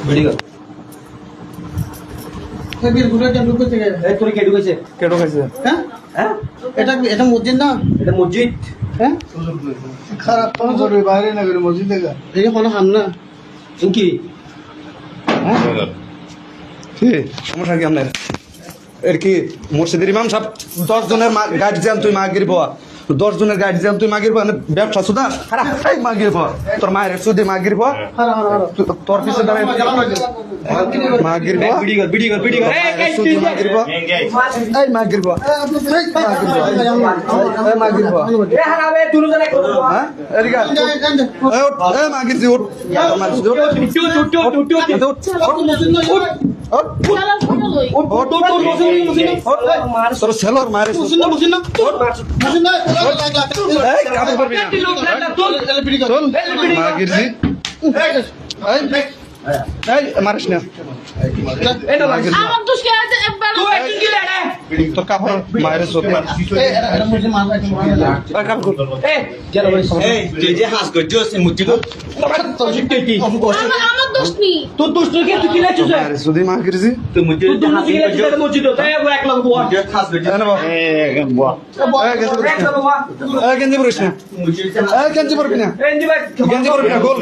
video এর গুলো কেন ঢুকতে গেছে এই তোর কে ঢুকেছে হ্যাঁ হ্যাঁ এটা মসজিদ না এটা মসজিদ হ্যাঁ খারাপ তো করে বাইরে না করে মসজিদ দেখা এই কোনো হাম না কি সমস্যা কি আপনার এর কি মসজিদের ইমাম সাহেব 10 জনের গাইড যান তুই মাগির বাবা 10 জনের গাইড যান তুই মাগির বাবা ব্যবসা সুদা খারাপ এই মাগির বাবা তোর মায়ের সুদি মাগির বাবা তোর পিছে দাঁড়ায় মাগির বাবা ভিডিও এই সুদি মাগির বাবা এই মাগির বাবা এই মাগির বাবা এ হারাবে তুই জানে হ্যাঁ এদিকে এই উঠ এই মাগির জি উঠ মার সুদি তোর ছেলের মায়ের মাগির জি মারিস না আমার দোষ কে আছে একবার তোর কাপড় মায়ের চোখ তুই যে হাস করছিস মুতি তো আমার দোষ নেই তোর দোষ তুই কি তুই কিনেছিস মায়ের সুদি মাগির জি তুই মুতি তো হাস করছিস মসজিদ তাই এক লাখ বুয়া হাস করছিস গেঞ্জি পরিস না গেঞ্জি পরবি না এই দিবা গেঞ্জি পরবি না গোল